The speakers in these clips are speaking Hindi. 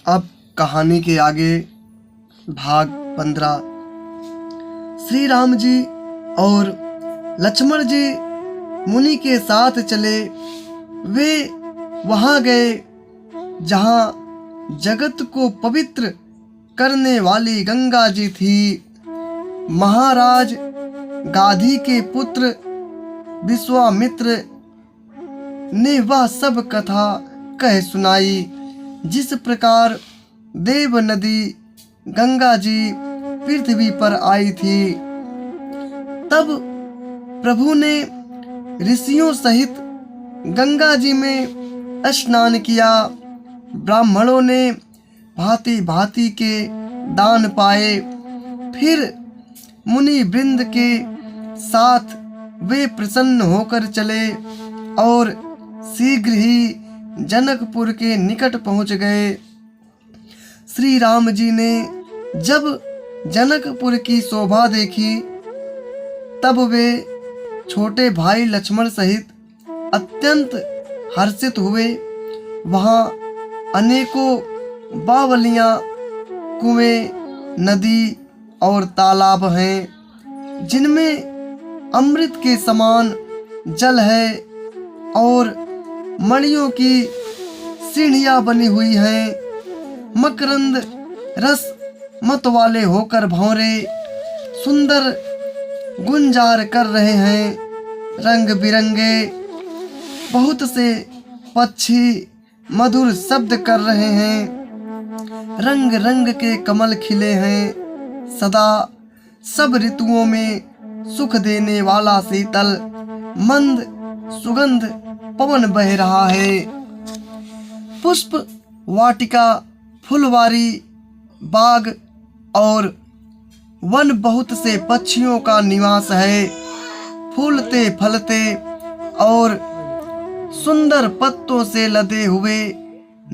अब कहानी के आगे भाग 15। श्री राम जी और लक्ष्मण जी मुनि के साथ चले। वे वहां गए जहां जगत को पवित्र करने वाली गंगा जी थी। महाराज गाधी के पुत्र विश्वामित्र ने वह सब कथा कह सुनाई जिस प्रकार देव नदी गंगा जी पृथ्वी पर आई थी। तब प्रभु ने ऋषियों सहित गंगा जी में स्नान किया। ब्राह्मणों ने भांति भांति के दान पाए। फिर मुनि वृंद के साथ वे प्रसन्न होकर चले और शीघ्र ही जनकपुर के निकट पहुंच गए। श्री राम जी ने जब जनकपुर की शोभा देखी तब वे छोटे भाई लक्ष्मण सहित अत्यंत हर्षित हुए। वहां अनेकों बावलियां, कुएं, नदी और तालाब हैं जिनमें अमृत के समान जल है और मणियों की सीढ़ियां बनी हुई हैं। मकरंद रस मत वाले होकर भंवरे सुंदर गुंजार कर रहे हैं। रंग बिरंगे बहुत से पक्षी मधुर शब्द कर रहे हैं। रंग रंग के कमल खिले हैं। सदा सब ऋतुओं में सुख देने वाला शीतल मंद सुगंध पवन बह रहा है। पुष्प वाटिका, फुलवारी, बाग और वन बहुत से पक्षियों का निवास है। फूलते फलते और सुंदर पत्तों से लदे हुए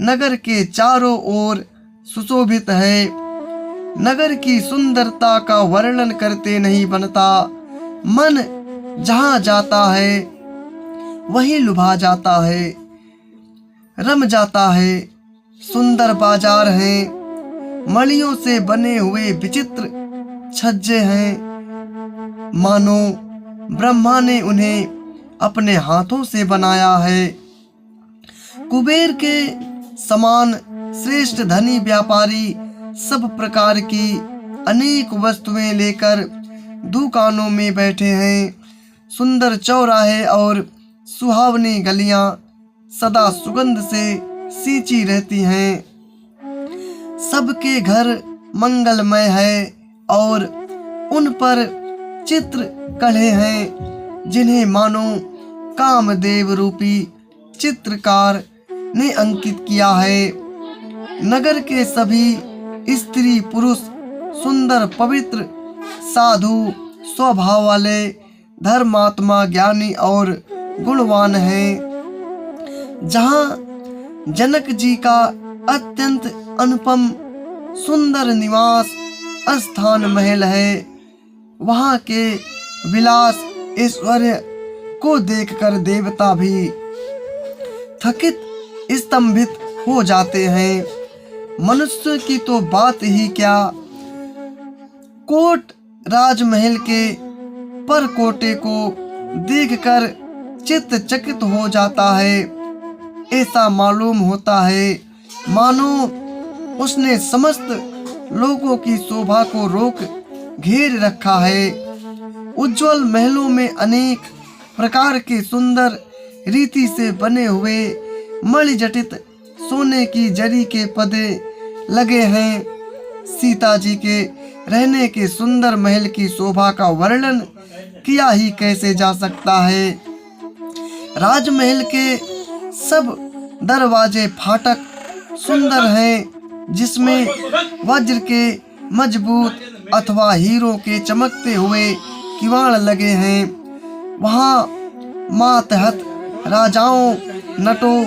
नगर के चारों ओर सुशोभित है। नगर की सुंदरता का वर्णन करते नहीं बनता। मन जहां जाता है वहीं लुभा जाता है, रम जाता है। सुंदर बाजार हैं, मणियों से बने हुए विचित्र छज्जे हैं, मानो ब्रह्मा ने उन्हें अपने हाथों से बनाया है। कुबेर के समान श्रेष्ठ धनी व्यापारी सब प्रकार की अनेक वस्तुएं लेकर दुकानों में बैठे हैं। सुंदर चौराहे और सुहावनी गलियां सदा सुगंध से सींची रहती हैं। सबके घर मंगलमय है और उन पर चित्र कढ़े हैं जिन्हें मानो कामदेव रूपी चित्रकार ने अंकित किया है। नगर के सभी स्त्री पुरुष सुंदर पवित्र साधु स्वभाव वाले धर्मात्मा ज्ञानी और गुणवान हैं। जहाँ जनक जी का अत्यंत अनुपम सुंदर निवास स्थान महल है, वहाँ के विलास ऐश्वर्य को देखकर देवता भी थकित स्तंभित हो जाते हैं। मनुष्य की तो बात ही क्या, कोट राजमहल के परकोटे को देखकर चित्त चकित हो जाता है। ऐसा मालूम होता है मानो उसने समस्त लोगों की शोभा को रोक घेर रखा है। उज्जवल महलों में अनेक प्रकार के सुंदर रीति से बने हुए मणिजटित सोने की जरी के पदे लगे हैं। सीता जी के रहने के सुंदर महल की शोभा का वर्णन किया ही कैसे जा सकता है। राजमहल के सब दरवाजे फाटक सुंदर हैं जिसमें वज्र के मजबूत अथवा हीरों के चमकते हुए किवाड़ लगे हैं। वहाँ मातहत राजाओं, नटों,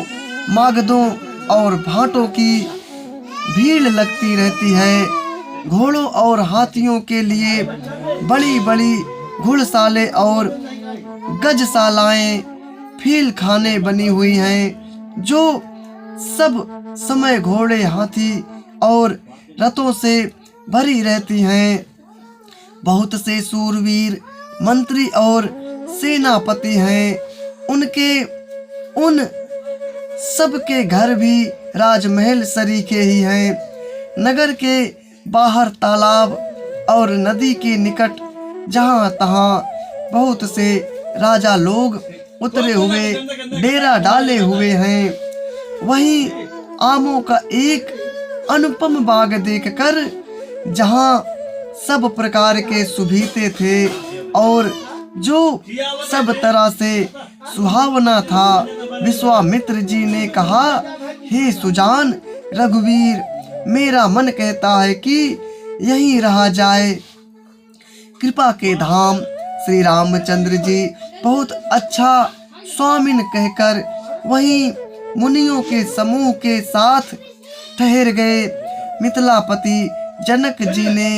मागधों और भाटों की भीड़ लगती रहती है। घोड़ों और हाथियों के लिए बड़ी बड़ी घुड़सालें और गजशालाएं, फील खाने बनी हुई हैं जो सब समय घोड़े, हाथी और रथों से भरी रहती हैं। बहुत से सूरवीर मंत्री और सेनापति हैं। उनके उन सबके घर भी राजमहल सरीखे ही हैं। नगर के बाहर तालाब और नदी के निकट जहाँ तहाँ बहुत से राजा लोग उतरे हुए डेरा डाले हुए हैं। वहीं आमों का एक अनुपम बाग देखकर, जहाँ सब प्रकार के सुभीते थे और जो सब तरह से सुहावना था, विश्वामित्र जी ने कहा, हे सुजान रघुवीर, मेरा मन कहता है कि यहीं रहा जाए। कृपा के धाम श्री रामचंद्र जी बहुत अच्छा स्वामिन कहकर वहीं मुनियों के समूह के साथ ठहर गए। मिथिलापति जनक जी ने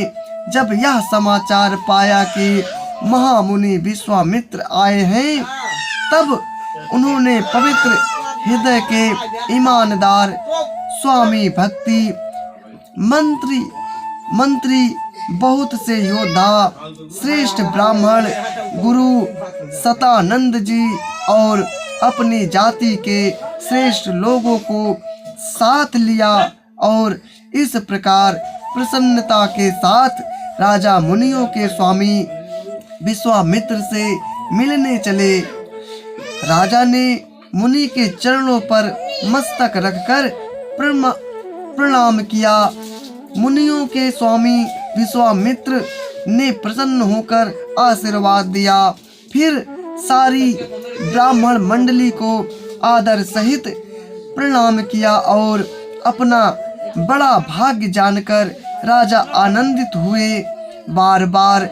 जब यह समाचार पाया कि महामुनि विश्वामित्र आए हैं, तब उन्होंने पवित्र हृदय के ईमानदार स्वामी भक्ति मंत्री बहुत से योद्धा श्रेष्ठ ब्राह्मण गुरु सतानंद जी और अपनी जाति के श्रेष्ठ लोगों को साथ लिया और इस प्रकार प्रसन्नता के साथ राजा मुनियों के स्वामी विश्वामित्र से मिलने चले। राजा ने मुनि के चरणों पर मस्तक रखकर प्रणाम किया। मुनियों के स्वामी विश्वामित्र ने प्रसन्न होकर आशीर्वाद दिया। फिर सारी ब्राह्मण मंडली को आदर सहित प्रणाम किया और अपना बड़ा भाग्य जानकर राजा आनंदित हुए। बार बार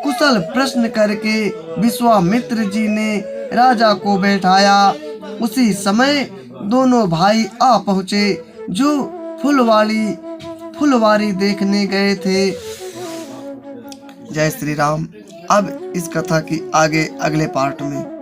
कुशल प्रश्न करके विश्वामित्र जी ने राजा को बैठाया। उसी समय दोनों भाई आ पहुँचे जो फुलवारी देखने गए थे। जय श्री राम। अब इस कथा की आगे अगले पार्ट में